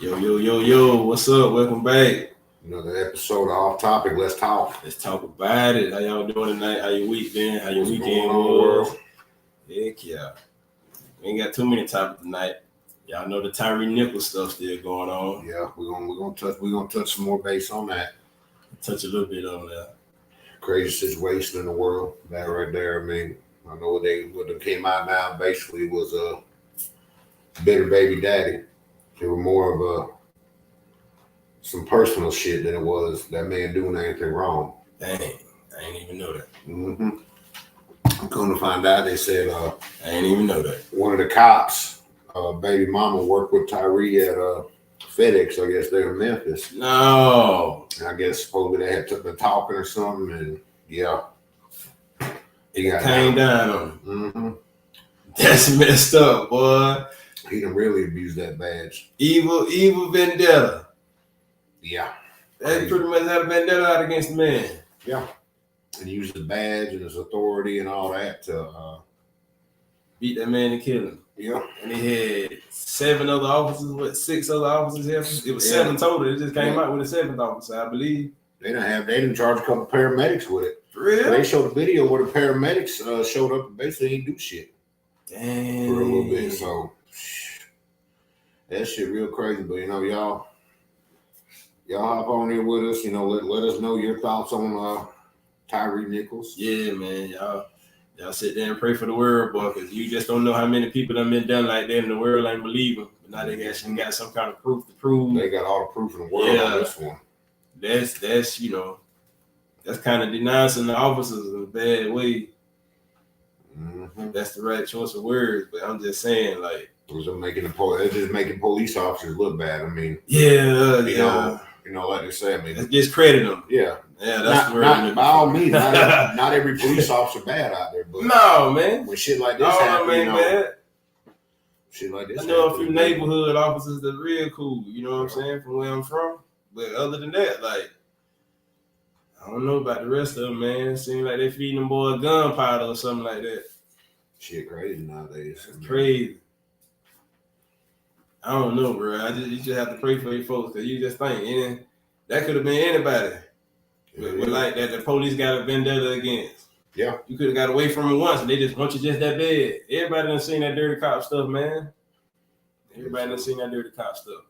Yo, what's up? Welcome back. Another episode of Off Topic. Let's talk. Let's talk about it. How y'all doing tonight? How your week been? How your What's weekend going on, was? world? Heck yeah. We ain't got too many topics tonight. Y'all know the Tyree Nichols stuff still going on. Yeah, we're gonna touch some more base on that. Touch a little bit on that. Crazy situation in the world. That right there. I mean, I know what they came out now basically was a bitter baby daddy. They were more of some personal shit than it was that man doing anything wrong. Dang, I ain't even know that. Come to find out, they said I ain't even know that. one of the cops, baby mama, worked with Tyree at FedEx. I guess they're in Memphis. No. And I guess supposedly they had been talking or something, and yeah, he got Came down on him. Mm-hmm. That's messed up, boy. He done really abused that badge. Evil vendetta. Yeah. They pretty much had a vendetta out against the man. Yeah. And he used the badge and his authority and all that to beat that man and kill him. Yeah. And he had 6 other officers here? It was 7 total. It just came out with a 7th officer, I believe. They didn't charge a couple paramedics with it. For real? They showed a video where the paramedics showed up and basically didn't do shit. Damn. For a little bit. So that shit real crazy. But y'all hop on here with us. Let us know your thoughts on Tyree Nichols. Yeah, man. Y'all sit there and pray for the world, boy, because you just don't know how many people have been done like that in the world ain't believe them. But now they actually got some kind of proof to prove. They got all the proof in the world on this one. That's kind of denouncing the officers in a bad way. Mm-hmm. That's the right choice of words, but I'm just saying, like, they're just making police officers look bad. I mean, like they say, I mean, let's discredit them. Yeah, that's the word. By all means, not every police officer bad out there, but no, man. When shit like this happens, shit like this. I know a few neighborhood officers that are real cool. You know what I'm saying? From where I'm from, but other than that, like, I don't know about the rest of them, man. Seems like they feeding them boy gunpowder or something like that. Shit crazy nowadays. It's crazy. I don't know, bro. You just have to pray for your folks, because you just think, and that could have been anybody. But like that, the police got a vendetta against. Yeah. You could have got away from it once, and they just want you just that bad. Everybody done seen that dirty cop stuff, man. Everybody done seen that dirty cop stuff.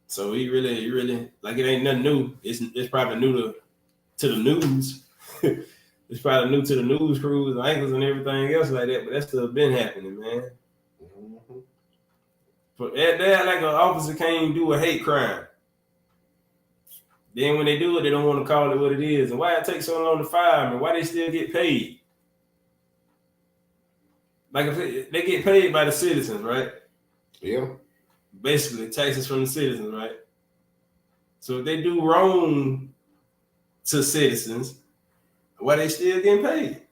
So he really, like, it ain't nothing new. It's probably new to the news. It's probably new to the news crews, angles, and everything else like that. But that stuff been happening, man. Mm-hmm. But that, like, an officer can't do a hate crime. Then when they do it, they don't want to call it what it is. And why it takes so long to fire them? Why they still get paid? Like, if they get paid by the citizens, right? Yeah. Basically, taxes from the citizens, right? So if they do wrong to citizens, why they still getting paid?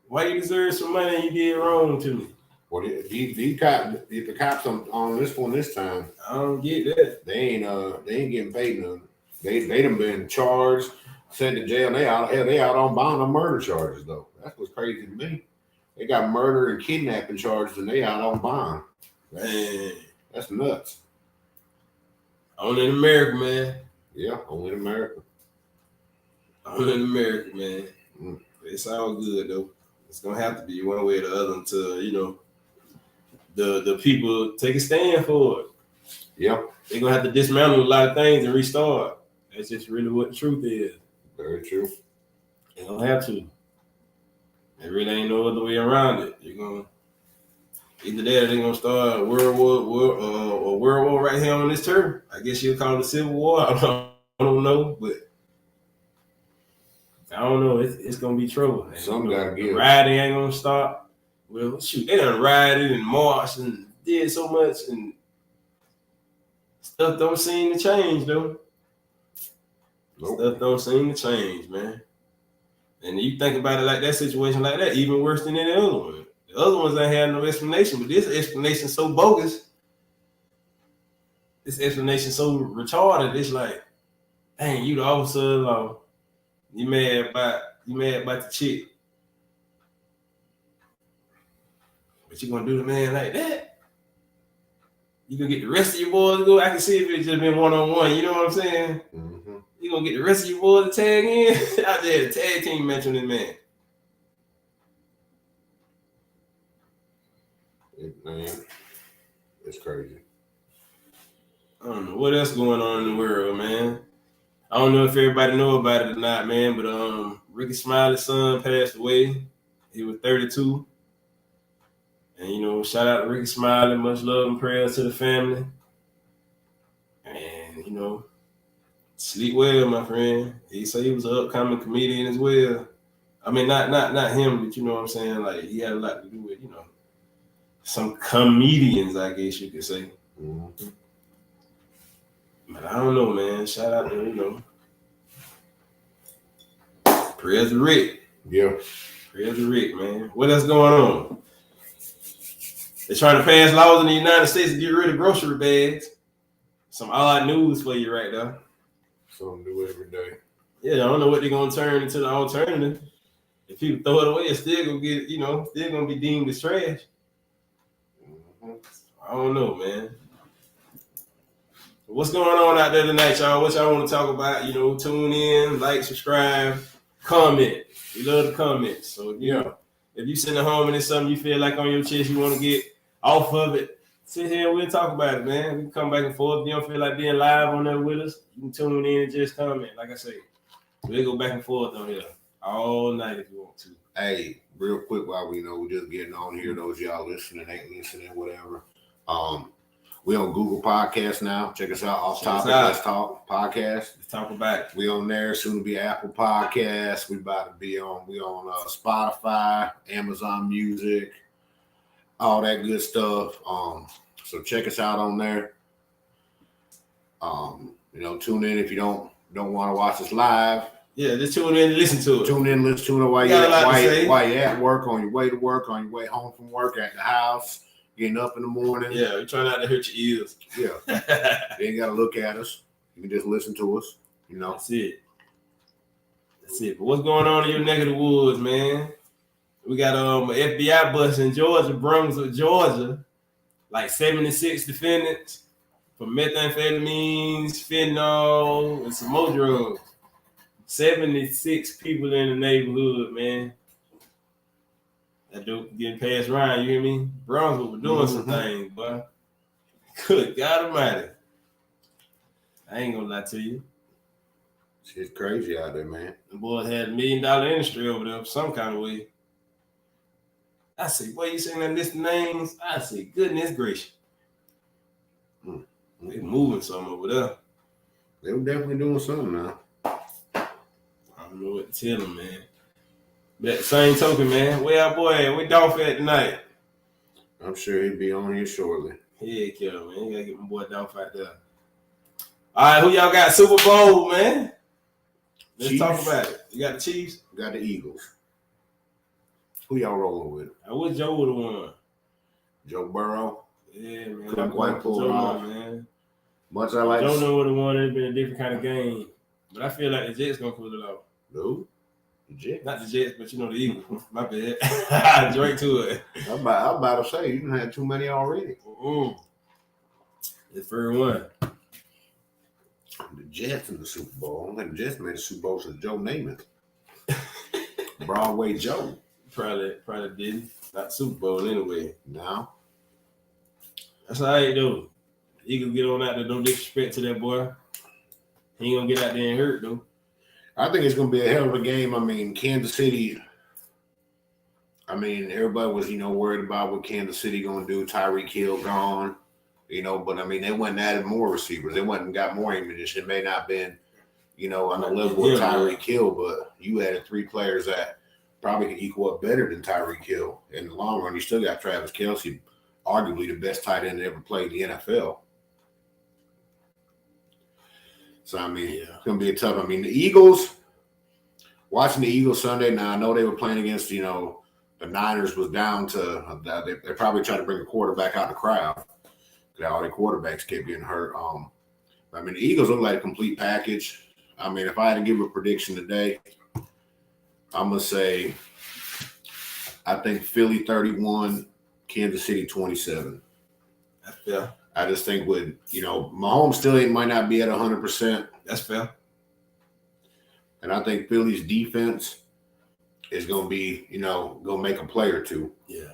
Why you deserve some money and you did wrong to me? Well, the cops on this one this time, I don't get that. They ain't getting paid nothing. They done been charged, sent to jail. They out on bond on murder charges though. That's what's crazy to me. They got murder and kidnapping charges and they out on bond. Man, that's nuts. Only in America, man. Yeah, only in America. Only in America, man. It's all good though. It's gonna have to be one way or the other until the people take a stand for it. Yeah. They're gonna have to dismantle a lot of things and restart. That's just really what the truth is. Very true. They're gonna have to. There really ain't no other way around it. You're gonna either that or they're gonna start a world war right here on this turf. I guess you'll call it a civil war. I don't know, but I don't know. It's gonna be trouble. Some gotta give. Rioting ain't gonna stop. Well, shoot, they done rioted and marched and did so much, and stuff don't seem to change, though. Nope. Stuff don't seem to change, man. And you think about it like that situation like that, even worse than any other one. The other ones ain't had no explanation, but this explanation so bogus. This explanation so retarded. It's like, dang, you the officer of the law. You mad about the chick. But you gonna do the man like that? You gonna get the rest of your boys to go. I can see if it's just been 1-on-1. You know what I'm saying? Mm-hmm. You gonna get the rest of your boys to tag in? Out there, the tag team match on this man. Man, it's crazy. I don't know what else going on in the world, man. I don't know if everybody know about it or not, man, but Ricky Smiley's son passed away. He was 32. And, you know, shout out to Ricky Smiley. Much love and prayers to the family. And, you know, sleep well, my friend. He said he was an upcoming comedian as well. I mean, not him, but you know what I'm saying? Like, he had a lot to do with, you know, some comedians, I guess you could say. Mm-hmm. But I don't know, man. Shout out to, you know, prayers to Rick. Yeah. Prayers to Rick, man. What else going on? They're trying to pass laws in the United States to get rid of grocery bags. Some odd news for you right there. Something new every day. Yeah, I don't know what they're gonna turn into the alternative. If people throw it away, it's still gonna get, you know, still gonna be deemed as trash. Mm-hmm. I don't know, man. What's going on out there tonight, y'all? What y'all want to talk about? You know, tune in, like, subscribe, comment. We love the comments. So, you know, if you sitting at home and it's something you feel like on your chest, you want to get off of it, sit here and we'll talk about it, man. We can come back and forth. If you don't feel like being live on there with us, you can tune in and just comment. Like I say, we'll go back and forth on here all night if you want to. Hey, real quick while we know we're just getting on here, those y'all listening, ain't listening, whatever. We on Google Podcasts now. Check us out. Off Topic, Let's Talk Podcast. Let's talk about it. We on there. Soon to be Apple Podcasts. We about to be on. We on Spotify, Amazon Music, all that good stuff. So check us out on there. You know, tune in if you don't want to watch us live. Yeah, just tune in and listen to it. Tune in, listen to it while you're at work, on your way to work, on your way home from work, at the house. Getting up in the morning. Yeah, we try not to hurt your ears. Yeah. You ain't got to look at us. You can just listen to us. You know. That's it. But what's going on in your neck of the woods, man? We got an FBI bust in Georgia, Brunswick, Georgia. Like 76 defendants for methamphetamines, fentanyl, and some more drugs. 76 people in the neighborhood, man. That dope getting passed around, you hear me? Brunswick were doing some things, but good God Almighty. I ain't gonna lie to you. Shit's crazy out there, man. The boys had $1 million industry over there some kind of way. I say, boy, you saying that list of names? I say, goodness gracious. They moving something over there. They were definitely doing something now. I don't know what to tell them, man. But same token, man, where our boy at? Where Dolph at tonight? I'm sure he'll be on here shortly. Heck yeah, man. You gotta get my boy Dolph out there. All right, who y'all got Super Bowl, man? Let's Chiefs. talk about it. You got the Chiefs? We got the Eagles. Who y'all rolling with? I wish Joe would have won. Joe Burrow? Yeah, man. Couldn't quite pull it off. Man. Much I like Joe know would have won. It'd been a different kind of game. But I feel like the Jets gonna pull it off. No? The Jets? Not the Jets, but you know the Eagles. My bad. I drank to it. I'm about to say, you done had too many already. It's first one. The Jets in the Super Bowl. I don't think the Jets made the Super Bowl since Joe Namath. Broadway Joe. Probably didn't. Not Super Bowl anyway. No. That's all right, though. Eagles get on out there. No disrespect to that boy. He ain't gonna get out there and hurt, though. I think it's going to be a hell of a game. I mean, Kansas City, everybody was, worried about what Kansas City going to do. Tyreek Hill gone, but, they went and added more receivers. They went and got more ammunition. It may not have been, on the level of Tyreek Hill, but you added 3 players that probably could equal up better than Tyreek Hill. In the long run, you still got Travis Kelce, arguably the best tight end that ever played in the NFL. So, it's going to be a tough. The Eagles, watching the Eagles Sunday, now I know they were playing against, the Niners was down to, they probably tried to bring a quarterback out of the crowd. All their quarterbacks kept getting hurt. The Eagles look like a complete package. If I had to give a prediction today, I'm going to say, I think Philly 31, Kansas City 27. Yeah. I just think with Mahomes might not be at 100%. That's fair. And I think Philly's defense is going to be, going to make a play or two. Yeah.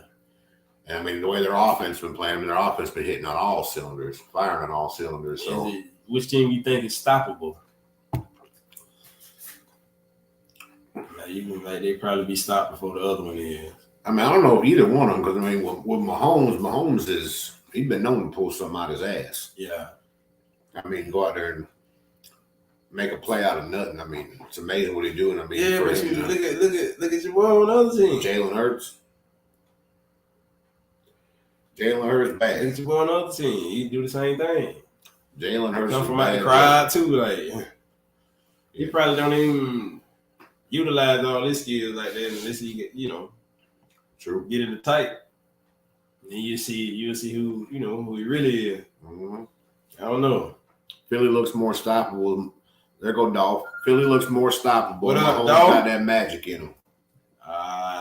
And I mean, the way their offense been playing, their offense been hitting on all cylinders, firing on all cylinders. So, which team you think is stoppable? They probably be stopped before the other one is. I mean, I don't know if either one of them, because I mean, with Mahomes he's been known to pull something out his ass. Yeah. I mean, go out there and make a play out of nothing. I mean, it's amazing what he's doing. I mean, but look at your boy on the other team. Jalen Hurts. Jalen Hurts bad. Look at your boy on the other team. He do the same thing. Jalen Hurts come from out the crowd too. Like he probably don't even utilize all his skills like that unless he get true, get in the tight. Then you'll see who who he really is. Mm-hmm. I don't know. Philly looks more stoppable. There go Dolph. Philly looks more stoppable. What up, Mahomes Dolph? got that magic in him.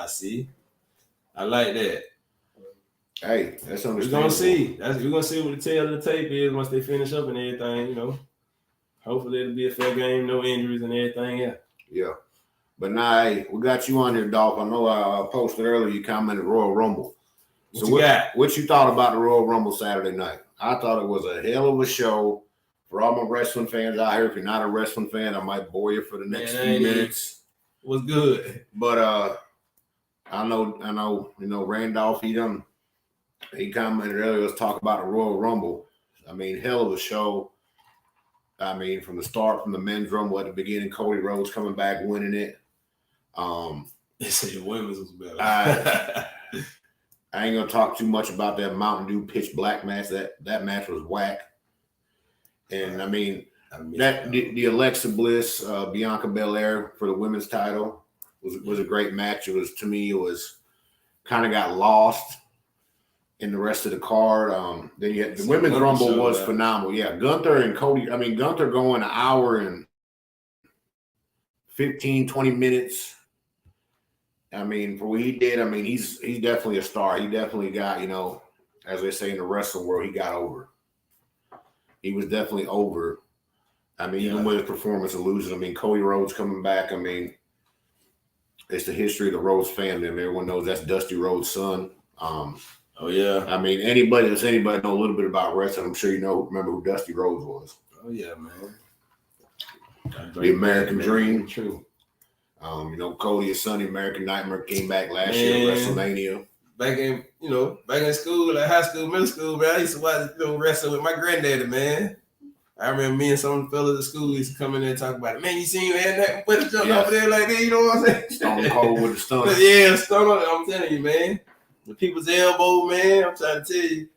See, I like that. Hey, that's understandable. We're gonna see. We're gonna see what the tail of the tape is once they finish up and everything. Hopefully it'll be a fair game, no injuries and everything. Yeah. But now, hey, we got you on here, Dolph. I know I posted earlier. You commented Royal Rumble. What you thought about the Royal Rumble Saturday night? I thought it was a hell of a show. For all my wrestling fans out here, if you're not a wrestling fan, I might bore you for the next few minutes. It was good. But I know, Randolph, he commented earlier, let's talk about the Royal Rumble. I mean, hell of a show. I mean, from the start, from the men's Rumble at the beginning, Cody Rhodes coming back, winning it. They say the women's was better. I ain't gonna talk too much about that Mountain Dew pitch black match. That match was whack. And I mean the Alexa Bliss, Bianca Belair for the women's title was a great match. It was kind of got lost in the rest of the card. Then you had the women's Rumble was phenomenal. Yeah, Gunther and Cody. I mean, Gunther going an hour and 15, 20 minutes. I mean, for what he did, I mean, he's definitely a star. He definitely got, as they say in the wrestling world, he got over. He was definitely over. I mean, even with his performance of losing, I mean, Cody Rhodes coming back, I mean, it's the history of the Rhodes family. I mean, everyone knows that's Dusty Rhodes' son. Oh, yeah. I mean, anybody know a little bit about wrestling, I'm sure remember who Dusty Rhodes was. Oh, yeah, man. The American Dream. True. Cody, his son, the American Nightmare, came back last year at WrestleMania. Back in school, like high school, middle school, man, I used to watch wrestling with my granddaddy, man. I remember me and some of the fellas at school used to come in there and talk about it. Man, you seen me had that with the jump over there like that, you know what I'm saying? Stone Cold with the stunner. Yeah, stunner, I'm telling you, man. The people's elbow, man, I'm trying to tell you.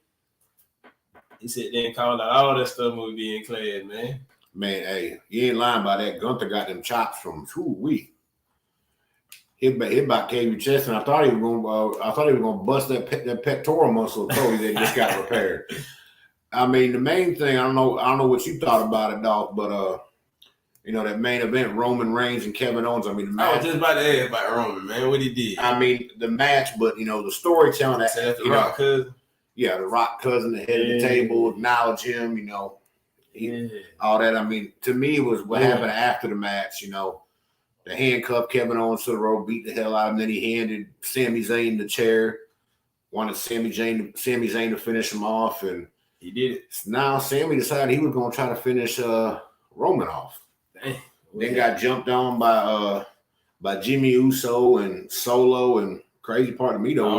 He said they didn't call out all that stuff when we be in class, man. Man, hey, you ain't lying about that. Gunther got them chops from week. Hit about cave your chest, and I thought he was gonna bust that pectoral muscle of Cody that just got repaired. I mean, the main thing, I don't know what you thought about it, dog, but that main event, Roman Reigns and Kevin Owens. I mean, the match, I was just about to ask about Roman, man, what he did. I mean, the match, but the storytelling that the Rock cousin. Yeah, the Rock cousin, the head of the table, acknowledge him, all that. I mean, to me, it was what happened after the match, The handcuff Kevin Owens to the rope, beat the hell out of him. Then he handed Sami Zayn the chair, wanted Sami Zayn to finish him off, and he did it. Now Sami decided he was going to try to finish Roman off. Dang. Then got jumped on by Jimmy Uso and Solo, and crazy part of me though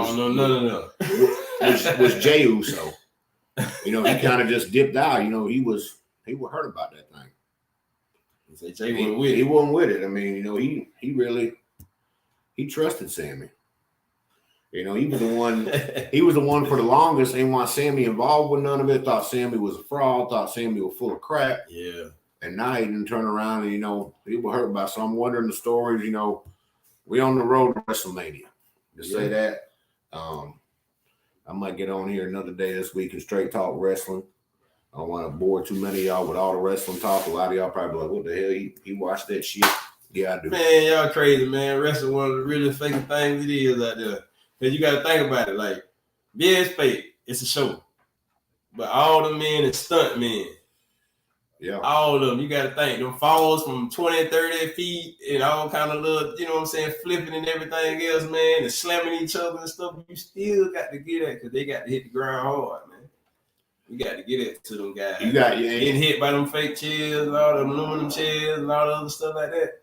was Jey Uso. He kind of just dipped out. He was hurt about that thing. He wasn't with it. I mean, he trusted Sami. He was the one. He was the one for the longest. Ain't want Sami involved with none of it. Thought Sami was a fraud. Thought Sami was full of crap. Yeah. And now he didn't turn around and he was hurt about. So I'm wondering the stories. We on the road to WrestleMania. To say that, I might get on here another day this week and straight talk wrestling. I don't want to bore too many of y'all with all the wrestling talk. A lot of y'all probably like, what the hell? He watched that shit? Yeah, I do. Man, y'all crazy, man. Wrestling one of the really fake things it is out there. Because you got to think about it. Like, yeah, it's fake. It's a show. But all the men is stunt men. Yeah. All of them. You got to think. Them falls from 20 and 30 feet and all kind of little, you know what I'm saying, flipping and everything else, man, and slamming each other and stuff. You still got to get that because they got to hit the ground hard, man. You got to get it to them guys. Getting hit by them fake chairs and all the aluminum chairs and all the other stuff like that.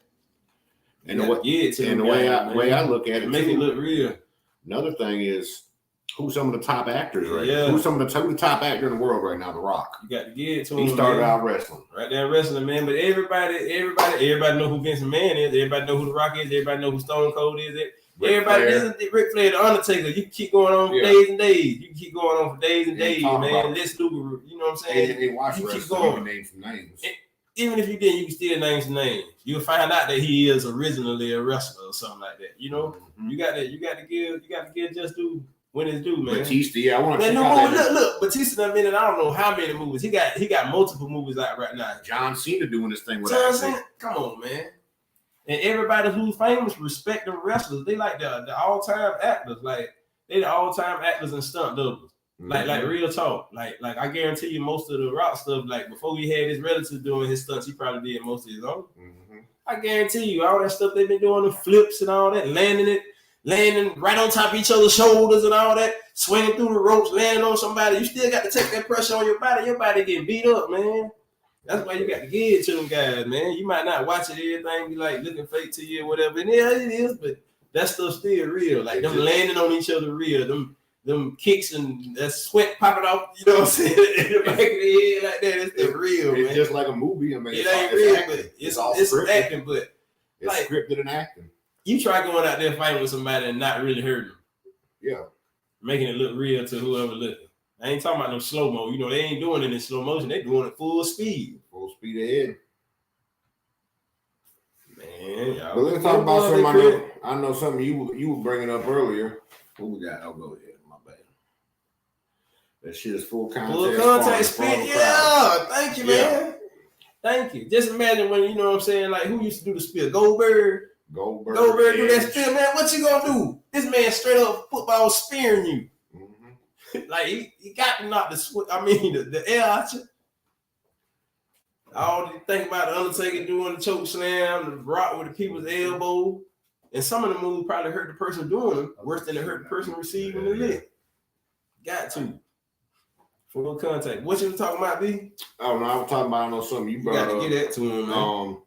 And the way I look at it, make it look real. Another thing is, who's some of the top actors right now? Yeah. Who's the top actor in the world right now? The Rock. You got to get it to him. He started out wrestling. Right there wrestling, man. But everybody know who Vince McMahon is. Everybody know who The Rock is. Everybody know who Stone Cold is. Everybody is Ric Flair, The Undertaker. You can keep going on for days and days. You can keep going on for days and days, man. Let's do, you know what I'm saying? And watch you keep going. Name some names. Even if you didn't, you can still name some names. You'll find out that he is originally a wrestler or something like that. You know, you got to give just due when it's due, man. Batista, I want to look, Batista done been in I don't know how many movies. He got multiple movies out right now. John Cena doing this thing with John Cena, come on, man. And everybody who's famous respect the wrestlers. They like the all-time actors. Like they the all-time actors and stunt doubles. Like real talk. Like I guarantee you most of the Rock stuff, like before he had his relatives doing his stunts, he probably did most of his own. I guarantee you all that stuff they've been doing, the flips and all that, landing right on top of each other's shoulders and all that, swinging through the ropes, landing on somebody. You still got to take that pressure on your body. Your body getting beat up, man. That's why you got to give it to them guys, man. You might not watch it, everything be like looking fake to you or whatever. And yeah, it is, but that stuff's still real. Like them landing on each other real. Them kicks and that sweat popping off, you know what I'm saying? In the back of the head like that, it's the real, man. It's just like a movie. I mean, it ain't real, but it's all acting, but it's like, scripted and acting. You try going out there fighting with somebody and not really hurting them. Yeah. Making it look real to whoever looking. I ain't talking about no slow-mo. You know, they ain't doing it in slow motion. They doing it full speed. Full speed ahead. Man, y'all. But let's talk about something I know something you were bringing up earlier. What we got? I'll go ahead. My bad. That shit is full contact. Full contact spin. Yeah. Thank you, man. Thank you. Just imagine when, you know what I'm saying, like who used to do the spill? Goldberg do that spill, man. What you gonna do? This man straight up football spearing you. Like he got to knock the air out you. All you think about the Undertaker doing the choke slam, the Rock with the people's elbow, and some of the moves probably hurt the person doing them worse than it hurt the person receiving the lick. Got to. Full contact. What you were talking about, B? I don't know. I was talking about, I know something you brought up. Got to get that to him, man.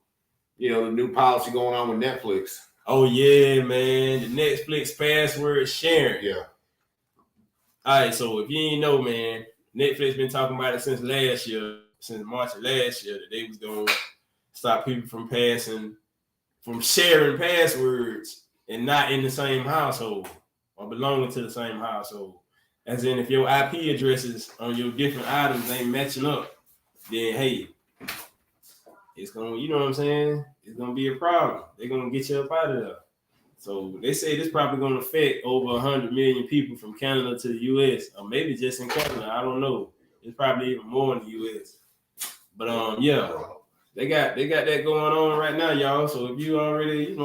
You know, the new policy going on with Netflix. Oh, yeah, man. The Netflix password sharing. Yeah. All right, so if you ain't know, man, Netflix been talking about it since March of last year, that they was going to stop people from sharing passwords and not in the same household or belonging to the same household. As in, if your IP addresses on your different items ain't matching up, then hey, it's gonna, you know what I'm saying? It's gonna be a problem. They're gonna get you up out of there. So they say this probably gonna affect over 100 million people from Canada to the US, or maybe just in Canada. I don't know. It's probably even more in the US. But yeah, they got that going on right now, y'all. So if you already,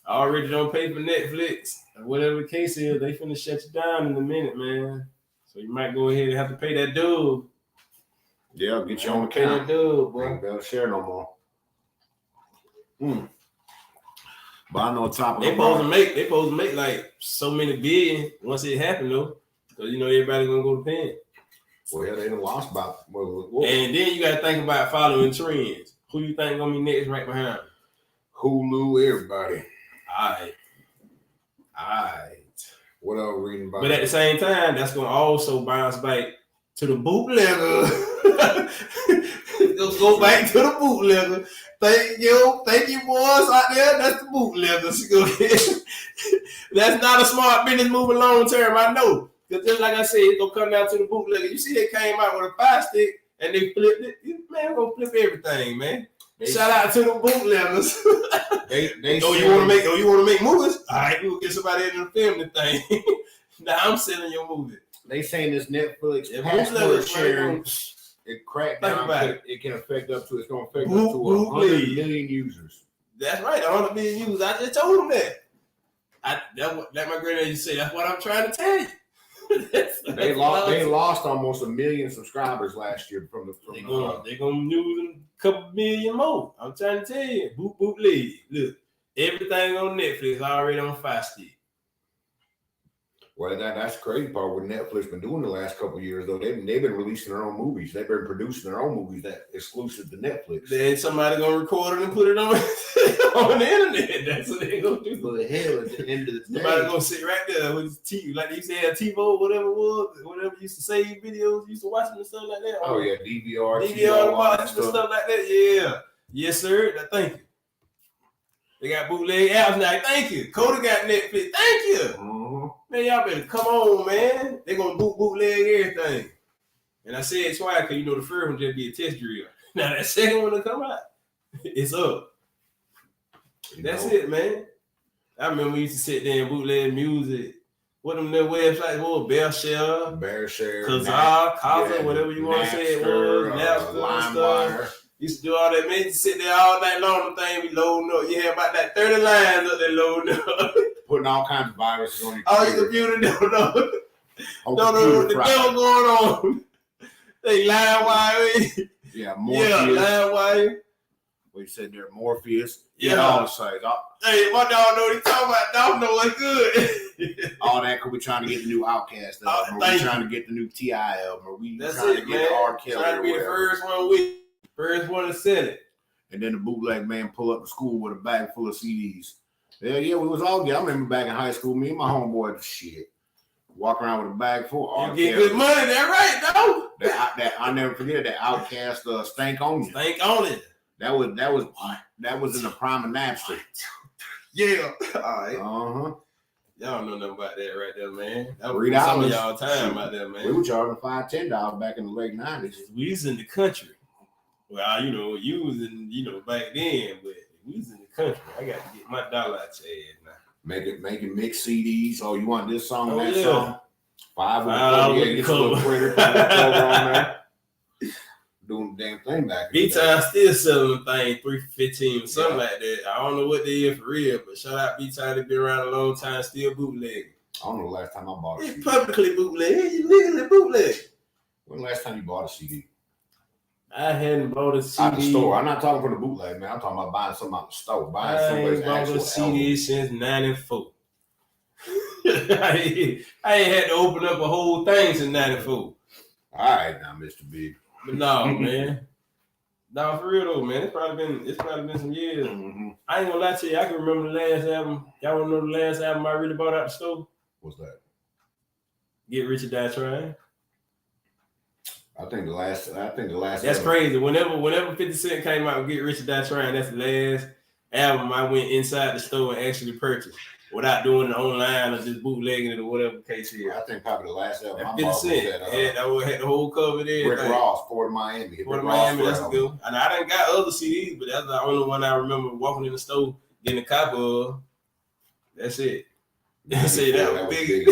already don't pay for Netflix or whatever the case is, they finna shut you down in a minute, man. So you might go ahead and have to pay that dub. Yeah, get you on the account. Pay that dub, boy. Ain't better share no more. But I know top of they supposed to make like so many billion once it happened though, because everybody gonna go to pen. Well, they done lost about. And then you gotta think about following trends. Who you think gonna be next right behind? Hulu, everybody. All right. What else reading about? But at the same time, that's gonna also bounce back to the bootlegger. Let's go back to the bootlegger. Thank you, boys out there. That's the bootleggers. That's not a smart business moving long term. I know. Because just like I said, it's gonna come down to the bootlegger. You see, they came out with a 5-stick and they flipped it. Man, we're gonna flip everything, man. Shout out to the bootleggers. You wanna make movies? All right, we'll get somebody in to film the thing. Now I'm selling your movie. They saying this Netflix password sharing, it cracked down. It can affect up to 100 million users. That's right, 100 million users. I just told them that. That my granddad used to say. That's what I'm trying to tell you. They lost almost 1 million subscribers last year from the. They're gonna lose a couple million more. I'm trying to tell you, bootleg. Look, everything on Netflix already on Fire Stick. Well, that's the crazy part. What Netflix been doing the last couple of years, though, they've been releasing their own movies. They've been producing their own movies that exclusive to Netflix. Then somebody gonna record it and put it on on the internet. That's what they gonna do. But hell, at the end of the day, somebody gonna sit right there with his TV, like they used to have TiVo, whatever it was, whatever used to save videos, used to watch them and stuff like that. Oh yeah, DVR and stuff like that. Yeah, yes sir. Thank you. They got bootleg apps now. Thank you. Coda got Netflix. Thank you. Mm-hmm. Man, y'all better come on, man. They gonna bootleg everything. And I said it twice because you know the first one just be a test drill. Now that second one to come out, it's up. That's it, man. I remember we used to sit there and bootleg music. What them little websites were? BearShare, Kazaa, Kazaa, whatever you want to say it was, Napster, stuff. Used to do all that, man. You sit there all night long, the thing be loading up. You had about that 30 lines up there loading up. Putting all kinds of viruses on your computer. All your computer don't know. Don't know what the hell going on. They LimeWire. Yeah, Morpheus. LimeWire. We said there, Morpheus. Yeah, all the sites. Hey, my dog know what he talking about. Dog know what's good. All that because we trying to get the new Outkast album, or we trying to get the new T.I. album, or we trying to get the R. Kelly. Trying to be the first one with. First one to sell it. And then the bootleg man pull up to school with a bag full of CDs. Yeah, we was all good. I remember back in high school, me and my homeboy, shit, walk around with a bag full of R. Get good money, that right, though. That I'll never forget that Outkast Stank On You. Stank On It. That was in the prime of Napster. Yeah. All right. Uh-huh. Y'all know nothing about that right there, man. That was some of y'all time out there, man. We were charging $5, $10 back in the late 90s. We was in the country. Well, you was in, back then, but we was in the country. I got to get my dollar out your ass now. Making mix CDs. Oh, you want this song, that yeah. song? $5 get a little printer, put the cover on there. Doing the damn thing back. B-Time still selling the thing $3.15 or something like that. I don't know what they is for real, but shout out B-Time. They've been around a long time, still bootlegging. I don't know the last time I bought a CD. It's publicly bootleg. It's legally bootleg. When the last time you bought a CD? I hadn't bought a CD. Out the store. I'm not talking for the bootleg, man. I'm talking about buying something out the store. I ain't bought a CD album since 94. I ain't had to open up a whole thing since 94. All right, now, Mr. Big. But no, man. No, for real though, man. It's probably been some years. Mm-hmm. I ain't gonna lie to you. I can remember the last album. Y'all wanna know the last album I really bought out the store? What's that? Get Rich or Die Trying. I think the last. That's album. crazy. Whenever 50 Cent came out with Get Rich or Die Trying, that's the last album I went inside the store and actually purchased without doing it online or just bootlegging it or whatever the case is. I think probably the last album. 50 Cent had the whole cover there. Rick Ross, Port of Miami. Port of Miami, that's good. And I done got other CDs, but that's the only one I remember walking in the store getting a copy of. That's it. That's it. That was big.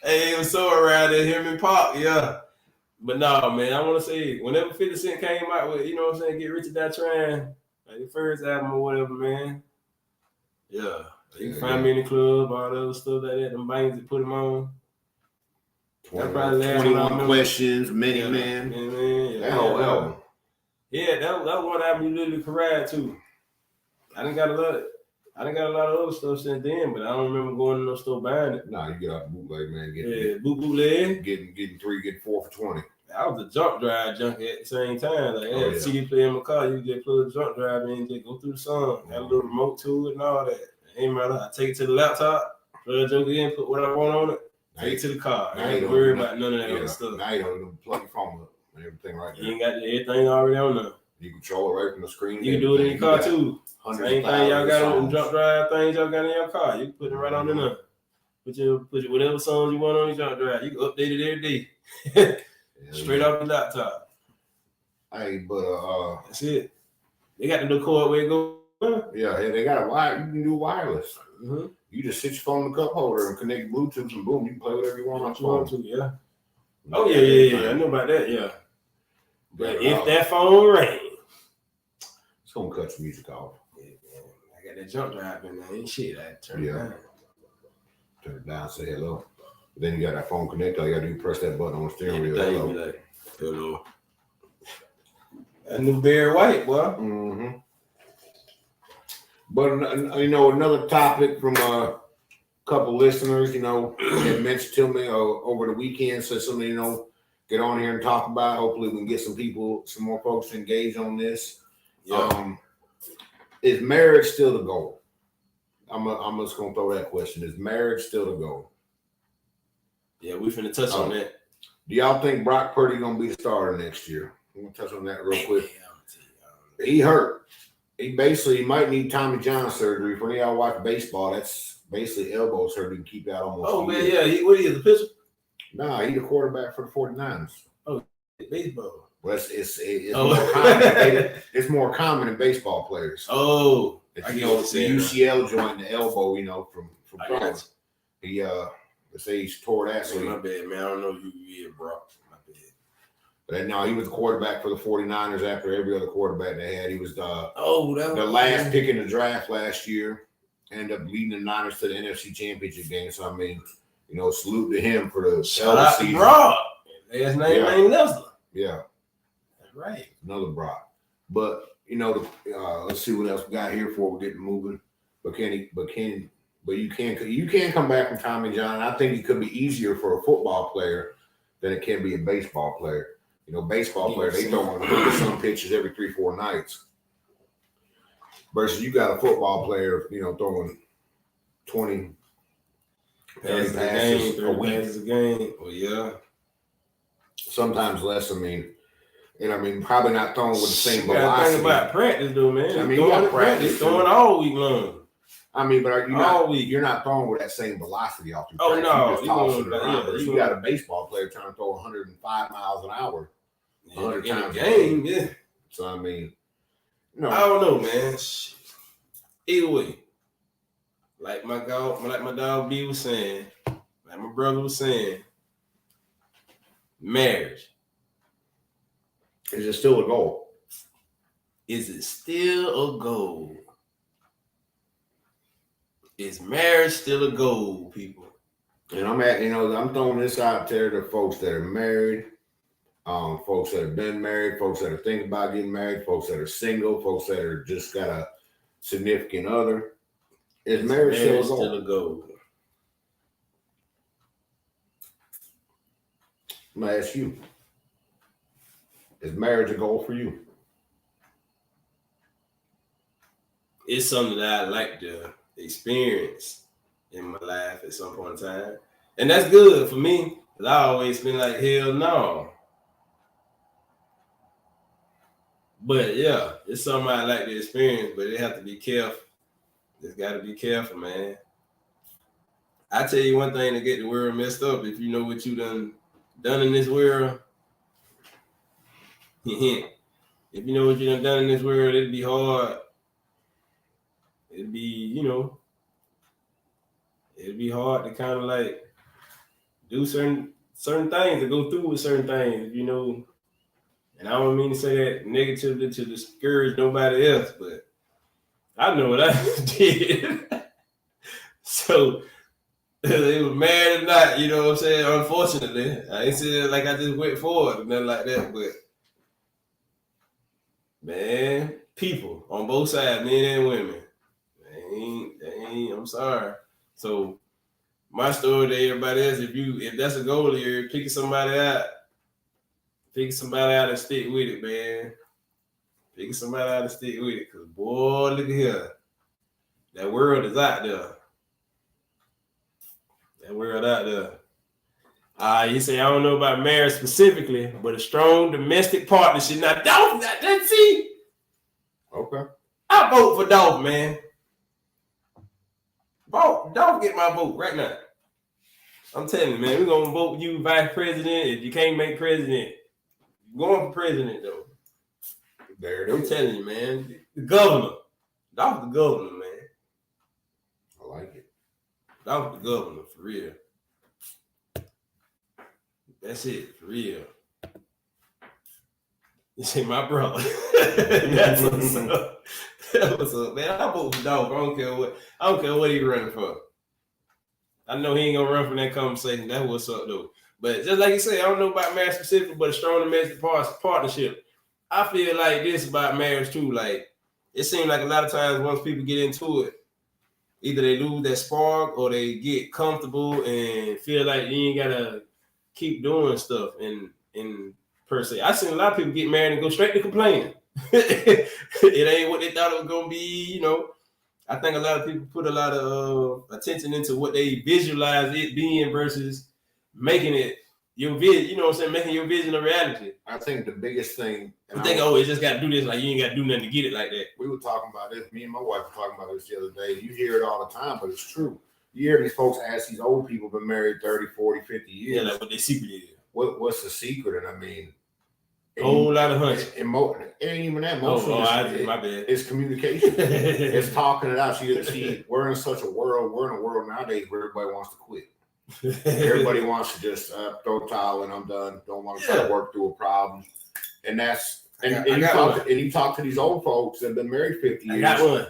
Hey, it was so around at Herman Park, yeah. But no, man, I want to say, whenever 50 Cent came out with, you know what I'm saying, Get Rich or Die Trying, like the first album or whatever, man. Yeah. You can find me in the club, all the other stuff like that, them bangs that put them on. 21 Questions, Many Man. Yeah, that whole album. Yeah, that was one album you literally could ride to. I done got a lot of other stuff since then, but I don't remember going to no store buying it. Nah, you get out the bootleg, man. Bootleg. Getting 3, getting 4 for 20. I was a jump drive junkie at the same time. Like, I had a CD player in my car. You just plug the jump drive in and just go through the song. Got a little remote to it and all that. It ain't matter. I take it to the laptop, plug the joke in, put what I want on it, take it to the car. I ain't worry about none of that other stuff. Now you don't even plug your phone up and everything right there. You ain't got everything already on there. You control it right from the screen. You can do it in your car too. Same thing y'all got on the jump drive things y'all got in your car. You can put it right on in there. Put your whatever songs you want on your jump drive. You can update it every day. Straight off the laptop. Hey, but that's it. They got the little cord where it goes. Yeah, they got a wire. You can do wireless. Mm-hmm. You just sit your phone in the cup holder and connect Bluetooth and boom, you can play whatever you want on your phone. Yeah. Oh yeah. I know about that. Yeah. But if that phone rang, it's gonna cut your music off. Yeah, man. I got that jump drive in there. Ain't shit. I turn it down. Turn it down, say hello. But then you got that phone connected. All you gotta do press that button on the steering wheel. Hello. Like, hello. That new Barry White, boy. Mm-hmm. But you know, another topic from a couple listeners, you know, that mentioned to me over the weekend, so something, you know, get on here and talk about. Hopefully, we can get some more folks to engage on this. Yeah. Is marriage still the goal? I'm just gonna throw that question. Is marriage still the goal? Yeah, we finna touch on that. Do y'all think Brock Purdy gonna be the starter next year? I'm gonna touch on that real quick. He hurt. He might need Tommy John surgery. For y'all watch baseball, that's basically elbow surgery to keep out almost. Oh man, yeah. What he is, a pitcher? Nah, he's the quarterback for the 49ers. Oh, baseball. Well, it's more common. It's more common in baseball players. Oh, I get what the UCL joint, the elbow, you know, from throwing. He they say he tore that. So my bad, man. I don't know who you is, bro. My bad. But no, he was the quarterback for the 49ers after every other quarterback they had. He was the last pick in the draft last year. Ended up leading the Niners to the NFC Championship game. So I mean, you know, salute to him for the shout out to Brock. His name ain't Leslie. Yeah, that's right. Another Brock. But you know, let's see what else we got here before we get moving. But you can come back from Tommy John. I think it could be easier for a football player than it can be a baseball player. You know, baseball player, they throw some pitches every 3-4 nights. Versus you got a football player, you know, throwing 20 passes a week. A game. Well, yeah. Sometimes less. I mean, probably not throwing with the same velocity. Think about practice, though, man. I mean, you got practice throwing all week long. I mean, but you're not throwing with that same velocity off your practice. No. You got a baseball player trying to throw 105 miles an hour. Yeah, in a game, yeah. So, I mean, I don't know, man. Either way, like my dog B was saying, like my brother was saying, marriage. Is it still a goal? Is it still a goal? Is marriage still a goal, people? And I'm throwing this out there to folks that are married, folks that have been married, folks that are thinking about getting married, folks that are single, folks that are just got a significant other. Is marriage still a goal? I'm gonna ask you. Is marriage a goal for you? It's something that I like to experience in my life at some point in time. And that's good for me, because I always been like, hell no. But yeah, it's something I like to experience, but they have to be careful. Just got to be careful, man. I tell you one thing to get the world messed up, if you know what you done in this world, if you know what you done in this world, it'd be hard. It'd be, it'd be hard to kind of like do certain things, to go through with certain things, And I don't mean to say that negatively to discourage nobody else, but I know what I did. So, they were married or not, you know what I'm saying? Unfortunately, I ain't saying it like I just went forward or nothing like that, but man, people on both sides, men and women, they ain't, I'm sorry. So, my story to everybody else, if that's a goal here, picking somebody out and stick with it, man. Picking somebody out and stick with it, because boy, look at here. That world is out there. You say, I don't know about marriage specifically, but a strong domestic partnership. Now, Dolph, let's see. Okay. I vote for Dolph, man. Dolph get my vote right now. I'm telling you, man, we're going to vote you vice president. If you can't make president, you're going for president, though. There it is. I'm telling you, man. The governor. Dolph the governor, man. I like it. Dolph the governor, for real. That's it, for real. You say my brother. That's what's up. That's what's up, man. I vote for Dolph. I don't care what he's running for. I know he ain't gonna run from that conversation. That's what's up though. But just like you say, I don't know about marriage specifically, but a strong domestic partnership. I feel like this about marriage too. Like it seems like a lot of times once people get into it, either they lose that spark or they get comfortable and feel like you ain't gotta keep doing stuff and per se. I seen a lot of people get married and go straight to complaining. It ain't what they thought it was gonna be, I think a lot of people put a lot of attention into what they visualize it being versus making it your vision, making your vision a reality. I think the biggest thing, I think, you just got to do this, like you ain't got to do nothing to get it like that. We were talking about this, me and my wife were talking about this the other day. You hear it all the time, but it's true. You hear these folks ask these old people been married 30, 40, 50 years. Yeah, like what their secret is. What's the secret? And I mean, a whole lot of hunch. It ain't even that. My bad. It's communication. It's talking it out. See, we're in such a world. We're in a world nowadays where everybody wants to quit. Everybody wants to just throw a towel and I'm done. Don't want to try to work through a problem. And that's you talk to these old folks that have been married 50 years. I got one.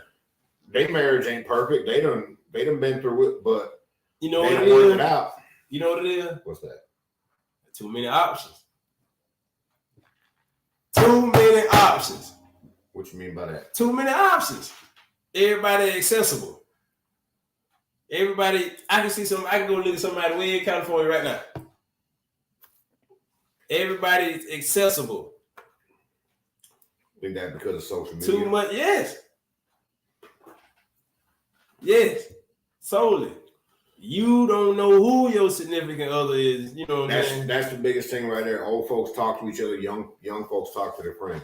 Their marriage ain't perfect. They done been through it, but you know they what done it worked is? it out. You know what it is? What's that? Too many options. Too many options. What you mean by that? Too many options. Everybody accessible. Everybody, I can go look at somebody way in California right now. Everybody's accessible. I think that because of social media. Too much, yes. Yes. Solely. You don't know who your significant other is. You know what I'm saying? That's the biggest thing right there. Old folks talk to each other. Young folks talk to their friends.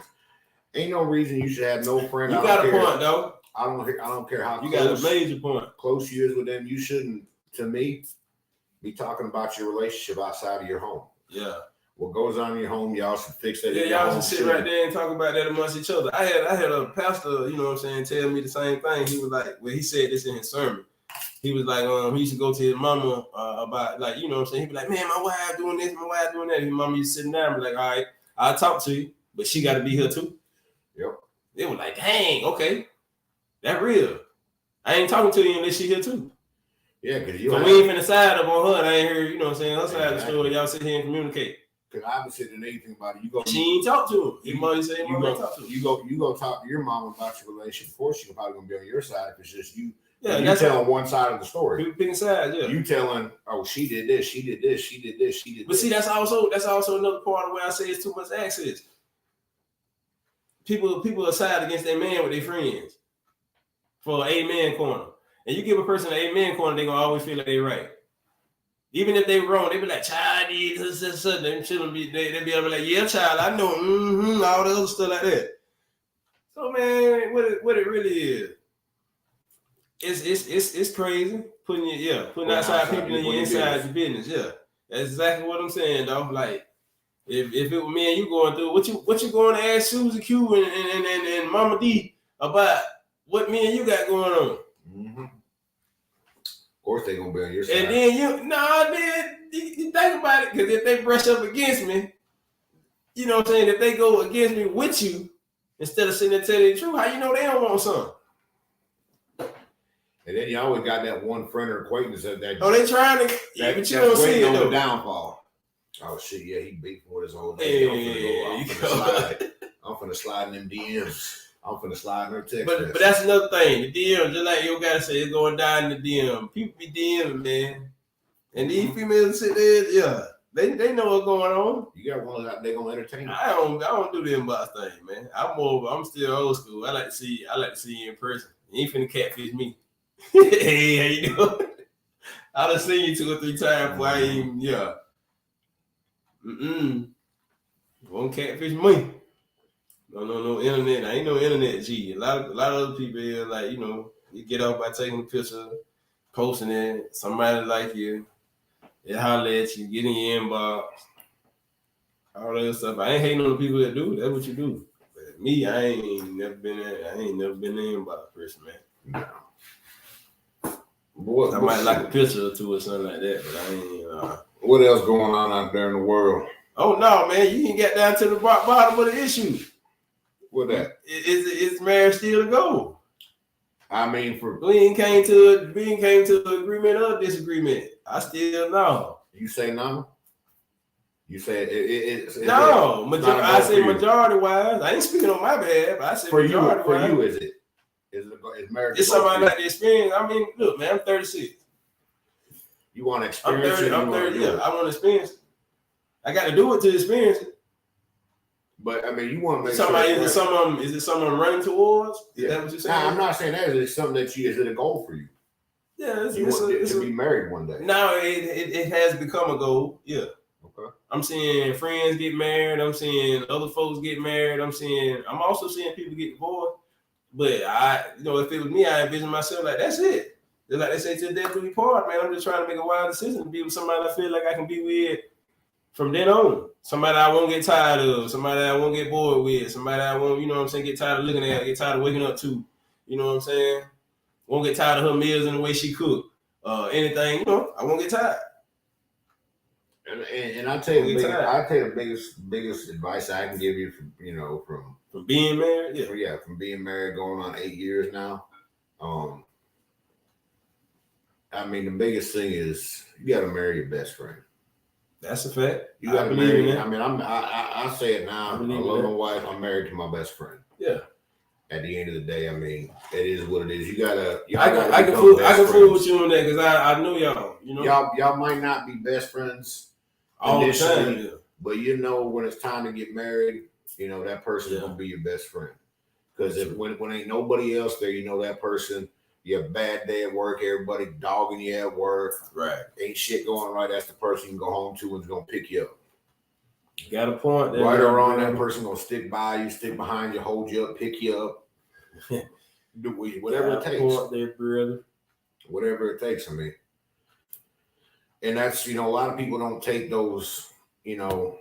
Ain't no reason you should have no friend. You got a point, though. I don't care how you got a major point. Close you is with them. You shouldn't, to me, be talking about your relationship outside of your home. Yeah. What goes on in your home, y'all should fix that. Yeah, y'all should sit right there and talk about that amongst each other. I had a pastor, tell me the same thing. He was like, he said this in his sermon. He was like, he used to go to his mama about, like, He'd be like, man, my wife doing this, my wife doing that. His mama used to sit down and be like, all right, I'll talk to you, but she got to be here too. Yep. They were like, dang, okay, that real. I ain't talking to you unless she here too. Yeah, because we ain't finna side up on her. And I ain't heard, her side of the story. Y'all sit here and communicate. Because obviously, didn't anything about it. She ain't talk to him. You go talk to your mom about your relationship. Of course, she's probably gonna be on your side if it's just you. Yeah, you telling one side of the story. People picking sides, yeah. You telling, oh, she did this, she did this, she did this, she did but this. See, that's also another part of where I say it's too much access. People are side against their man with their friends for an amen corner. And you give a person an amen corner, they're gonna always feel like they're right. Even if they wrong, they be like, child, they shouldn't be. They be like, yeah, child, I know, all the other stuff like that. So man, what it really is, it's crazy putting outside people in your inside your business. Yeah, that's exactly what I'm saying, though. Like, if it were me and you going through, what you going to ask Susie Q and Mama D about what me and you got going on? Mm-hmm. Of course, they gonna be on your side. And then you think about it, because if they brush up against me, you know what I'm saying? If they go against me with you instead of sitting there telling you the truth, how you know they don't want something? And then you always got that one friend or acquaintance that they trying to, but you don't see it though. The downfall. Oh shit, yeah, he beefing with his old lady. I'm finna slide in them DMs. I'm finna slide in her text. But that's another thing. The DM, just like your guy said, it's going down in the DM. People be DMing, man. And these females sit there, yeah. They know what's going on. You got one that they gonna entertain you. I don't do the inbox thing, man. I'm still old school. I like to see you in person. You ain't finna catfish me. Hey, how you doing? I done seen you 2 or 3 times before I even, yeah. Won't catfish me. No internet. I ain't no internet G. A lot of other people here, like, you get off by taking a picture, posting it, somebody like you, they holler at you, get in your inbox, all that stuff. I ain't hating on the people that do. That's what you do. But me, I ain't never been in the inbox person, man. No. I might like a picture or 2 or something like that, but I ain't. What else going on out there in the world? Oh no, man! You can get down to the bottom of the issue. What that? Is marriage still a goal? I mean, we ain't came to agreement or disagreement. I still know. You say no. You say no. I say majority wise. I ain't speaking on my behalf. I say for majority you. For wise. you, is marriage? It's somebody like the experience. I mean, look, man, I'm 36. You want to experience it? I'm 30. Yeah, I want to experience it. I got to do it to experience it. But I mean, you want to make somebody. Is it something I'm running towards? Is that what you're saying? Nah, I'm not saying that. Is it something that is it a goal for you? Yeah, you want to be married one day. No, it has become a goal. Yeah. Okay. I'm seeing friends get married. I'm seeing other folks get married. I'm also seeing people get divorced. But if it was me, I envision myself like that's it. Just like they say, till death do we part, man. I'm just trying to make a wild decision to be with somebody I feel like I can be with from then on. Somebody I won't get tired of. Somebody I won't get bored with. Somebody I won't, you know what I'm saying, get tired of looking at, get tired of waking up to. You know what I'm saying? Won't get tired of her meals and the way she cook. Anything, I won't get tired. And I tell you, the biggest advice I can give you from being married, from being married, going on 8 years now. I mean, the biggest thing is you got to marry your best friend. That's a fact. You got to marry. I mean, I say it now. I love my wife. I'm married to my best friend. Yeah. At the end of the day, I mean, it is what it is. You gotta. I can fool with you on that because I know y'all. Y'all might not be best friends all the time, but when it's time to get married, that person is gonna be your best friend. Because when ain't nobody else there, that person. You have a bad day at work, everybody dogging you at work. Right. Ain't shit going right. That's the person you can go home to and's gonna pick you up. You got a point there. Right or wrong, that person gonna stick by you, stick behind you, hold you up, pick you up. Do whatever it takes. Point there, brother. Whatever it takes, I mean. And that's, a lot of people don't take those, don't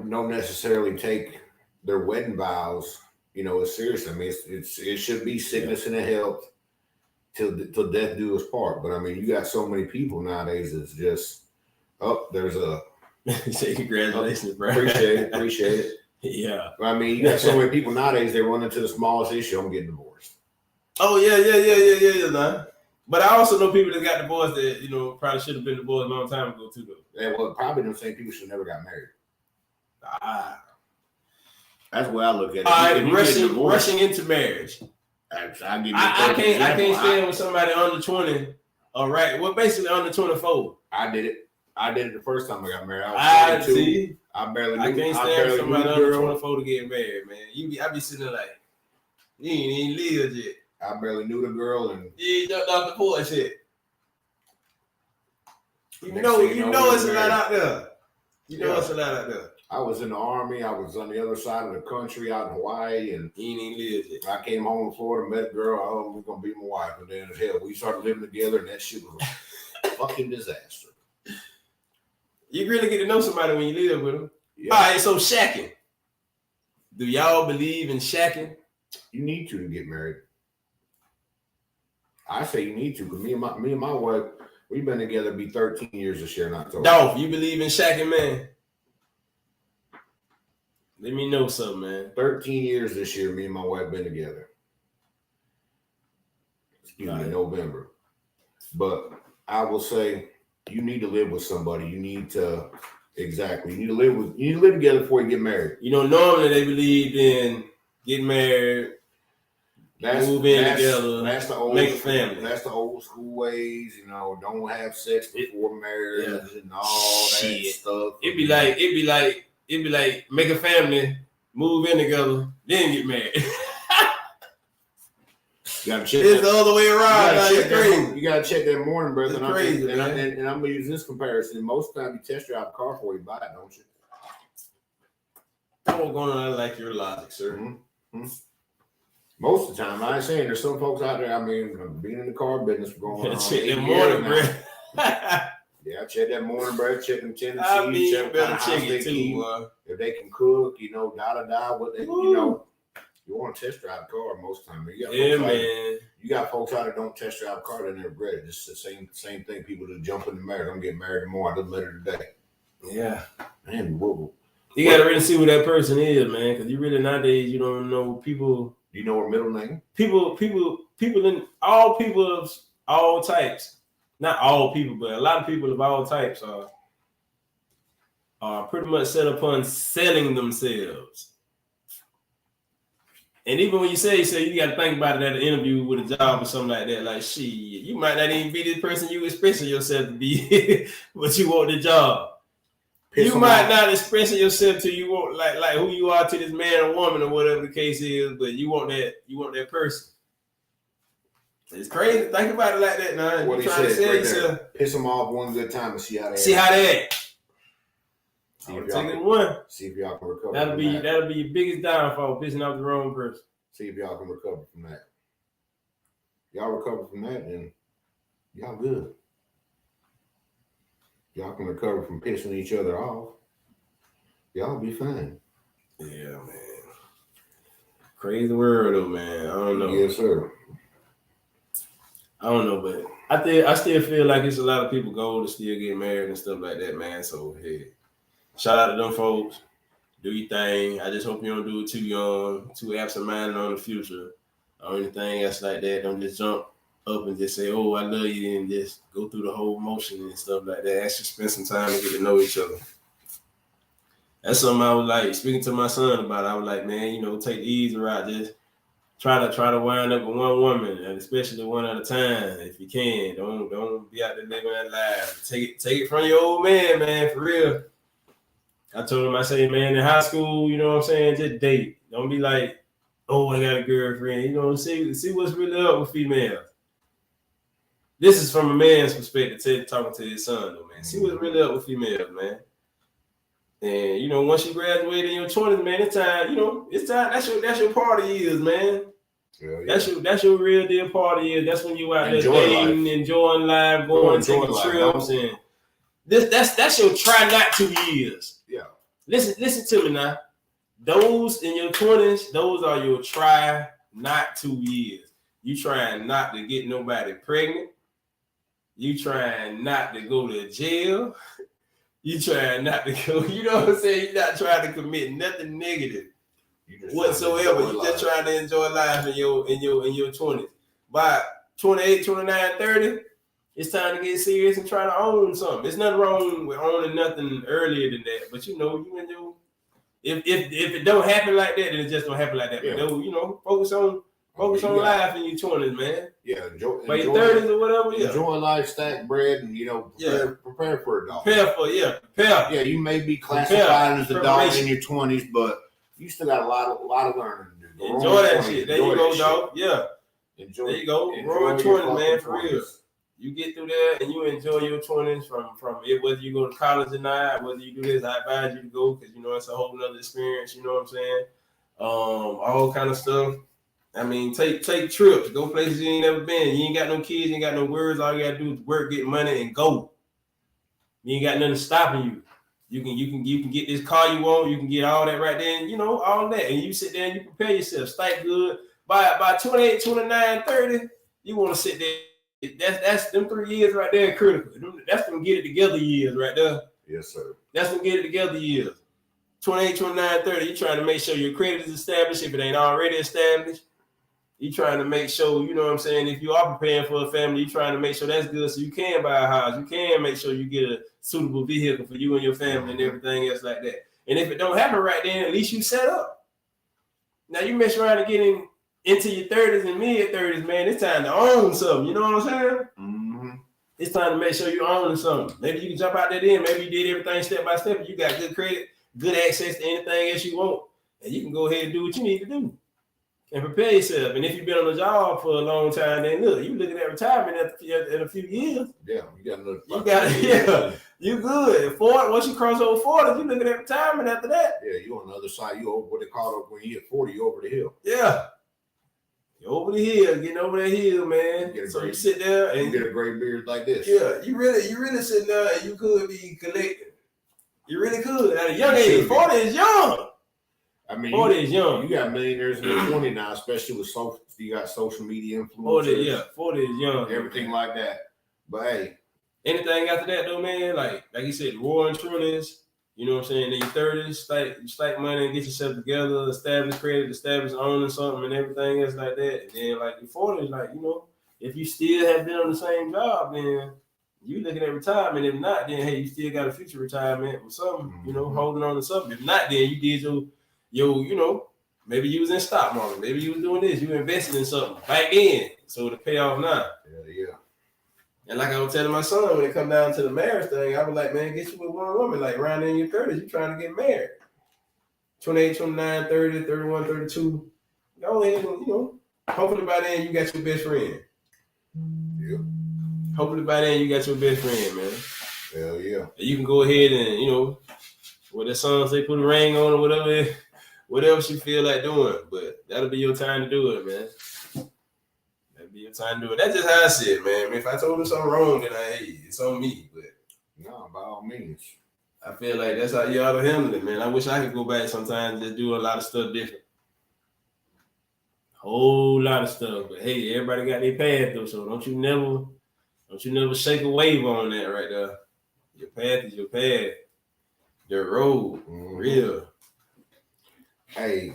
necessarily take their wedding vows, as serious. I mean, it should be sickness and health till death do us part. But I mean, you got so many people nowadays that's just, there's a. Say congratulations, bro. Appreciate it. Yeah. I mean, you got so many people nowadays, they run into the smallest issue, I'm getting divorced. Oh, yeah, man. But I also know people that got divorced that, probably should have been divorced a long time ago, too, though. Yeah, well, probably them same people should never got married. That's where I look at it. All right, rushing into marriage. I can't stand with somebody under 20. All right. Well, basically under 24. I did it the first time I got married. I see. I can't stand with somebody under 24 to get married, man. I be sitting there like, you ain't even lived yet. I barely knew the girl and you jumped off the porch yet. You know it's a lot out there. It's a lot out there. I was in the Army. I was on the other side of the country out in Hawaii, and you ain't even lived yet. I came home to Florida, met a girl. I was gonna be my wife, and then hell, we started living together, and that shit was a fucking disaster. You really get to know somebody when you live with them. Yeah. All right, so shacking. Do y'all believe in shacking? You need to get married. I say you need to, because me and my wife, we've been together be 13 years this year in October. Dolph, you believe in shacking, man? Let me know something, man. 13 years this year, me and my wife been together. Excuse me, November. But I will say, you need to live with somebody. You need to live together before you get married. Normally they believe in getting married, move in together, make a family. That's the old school ways, don't have sex before marriage and all that stuff. It'd be like make a family, move in together, then get married. It's the other way around. You gotta check that morning breath. And I'm gonna use this comparison. Most of the time you test drive a car before you buy it, don't you? I won't go on like your logic, sir. Mm-hmm. Most of the time, I ain't saying there's some folks out there. I mean, being in the car business for going on. Check that morning breath. Yeah, check that morning breath. Check them tendencies. I mean, you better check it too. If they can cook, what they, you want to test drive a car most of the time. You got folks out there don't test drive a car, then they regret it. It's the same thing. People that jump in the marriage. I'm getting married tomorrow. I just met her today. Yeah. Man, you got to really see who that person is, man, because you really nowadays, you don't know people. You know her middle name? People in all people of all types, not all people, but a lot of people of all types are pretty much set upon selling themselves. And even when you say you got to think about it at an interview with a job or something like that. Like, shit, you might not even be the person you expressing yourself to be, but you want the job. You might not express yourself to you want like who you are to this man or woman or whatever the case is, but you want that person. It's crazy. Think about it like that now. What he said right there. Piss them off one good time and see how they act. Taking one. See if y'all can recover. That'll be your biggest downfall, pissing off the wrong person. See if y'all can recover from that. Y'all recover from that, then y'all good. Y'all can recover from pissing each other off. Y'all be fine. Yeah, man. Crazy world, though, man. I don't know. Yes, sir. I don't know, but I still feel like it's a lot of people goal to still get married and stuff like that, man. So, hey, shout out to them folks. Do your thing. I just hope you don't do it too young, too absent-minded on the future or anything else like that. Don't just jump up and just say, oh, I love you, and just go through the whole motion and stuff like that. Actually spend some time to get to know each other. That's something I was like speaking to my son about. I was like, man, take the easy route. Just try to wind up with one woman, and especially one at a time if you can. Don't be out there living that life. Take it from your old man, for real. I told him, I say, man, in high school, you know what I'm saying, just date. Don't be like, oh, I got a girlfriend. See what's really up with females. This is from a man's perspective, talking to his son, though, man. See what's really up with females, man. And once you graduate in your 20s, man, it's time. It's time. That's your party years, man. Yeah. That's your real deal party years. That's when you out there dating, enjoying life, going taking trips, and that's your try not to years. Yeah. Listen to me now. Those in your 20s, those are your try not to years. You trying not to get nobody pregnant. You trying not to go to jail. You trying not to go, you know what I'm saying? You're not trying to commit nothing negative whatsoever. You just trying to enjoy life in your 20s. By 28, 29, 30, it's time to get serious and try to own something. There's nothing wrong with owning nothing earlier than that. But if it don't happen like that, then it just don't happen like that. Yeah. But focus on life in your 20s, man. Yeah, enjoy your 30s or whatever. Yeah. Enjoy life, stack bread, and prepare for a dog. Prepare. Yeah, you may be classified as a dog in your 20s, but you still got a lot of learning to do. Enjoy that shit. There you go, dog. Yeah. There you go. Growing 20s, man, for real. You get through there and you enjoy your 20s from it, whether you go to college or not, whether you do this, I advise you to go because it's a whole nother experience. You know what I'm saying? All kind of stuff. I mean, take trips, go places you ain't never been. You ain't got no kids, you ain't got no worries. All you gotta do is work, get money, and go. You ain't got nothing stopping you. You can get this car you want. You can get all that right there, and all that. And you sit there and you prepare yourself. Stay good. By 28, 29, 30, you want to sit there. That's them 3 years right there critical. That's them get it together years right there. Yes, sir. That's them get it together years. 28, 29, 30, you're trying to make sure your credit is established if it ain't already established. You trying to make sure, you know what I'm saying, if you are preparing for a family, you trying to make sure that's good so you can buy a house. You can make sure you get a suitable vehicle for you and your family and everything else like that. And if it don't happen right then, at least you set up. Now you mess around and get into your 30s and mid-30s, man, it's time to own something. You know what I'm saying? Mm-hmm. It's time to make sure you own something. Maybe you can jump out there then. Maybe you did everything step by step and you got good credit, good access to anything else you want. And you can go ahead and do what you need to do. And prepare yourself. And if you've been on the job for a long time, then look, you looking at retirement in a few years. Yeah, you good. 40, once you cross over 40, you looking at retirement after that. Yeah, you on the other side. You over what they call it when you hit 40, you over the hill. Yeah. You're over the hill, getting over that hill, man. You sit there and you get a great beard like this. Yeah, you really sitting there and you could be collecting. You really could. At a young age, 40 is young. I mean, 40 is young. You got millionaires in their 20 now, especially with you got social media influencers. 40 is young. Everything like that. But hey, anything after that though, man, like you said, the Roaring 20s, You know what I'm saying? In your 30s, stack money and get yourself together, establish credit, establish owning something and everything else like that. And then like your 40s, like, you know, if you still have been on the same job, then you looking at retirement. If not, then hey, you still got a future retirement or something, you know, holding on to something. If not, then you did your you know, maybe you was in stock market, maybe you was doing this, you invested in something back then. So to pay off now. Yeah. And like I was telling my son, when it come down to the marriage thing, I was like, man, get you with one woman. Like around in your 30s, you trying to get married. 28, 29, 30, 31, 32. Go ahead and, you know, hopefully by then you got your best friend. Yeah. Hopefully by then you got your best friend, man. Hell yeah. And you can go ahead and, you know, what the song say, put a ring on or whatever she feel like doing. But that'll be your time to do it, man. Be your time to do it. That's just how I see it, man. If I told her something wrong, then hey, it's on me. But no, by all means. I feel like that's how you ought to handle it, man. I wish I could go back sometimes and just do a lot of stuff different. Whole lot of stuff. But hey, everybody got their path though, so don't you never shake a wave on that right there. Your path is your path. The road. Real. Hey.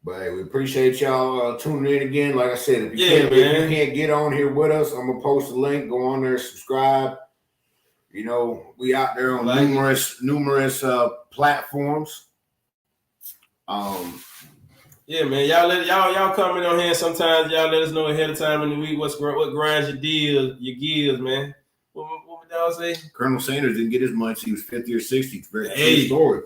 But hey, we appreciate y'all tuning in again. Like I said, if you can't get on here with us, I'm gonna post a link. Go on there, subscribe. You know, we out there on numerous platforms. Yeah, man. Y'all comment on here. Sometimes y'all let us know ahead of time in the week what grinds your gears, man. What would y'all say? Colonel Sanders didn't get as much. He was 50 or 60. Very true story.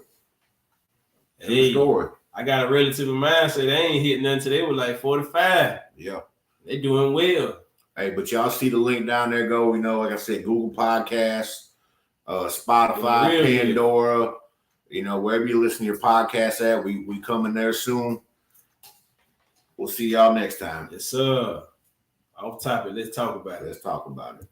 True story. I got a relative of mine say they ain't hitting nothing till they were like 45. Yeah. They doing well. Hey, but y'all see the link down there, go, you know, like I said, Google Podcasts, Spotify, Pandora, you know, wherever you listen to your podcasts at, we coming there soon. We'll see y'all next time. Yes, sir. Off topic. Let's talk about it. Let's talk about it.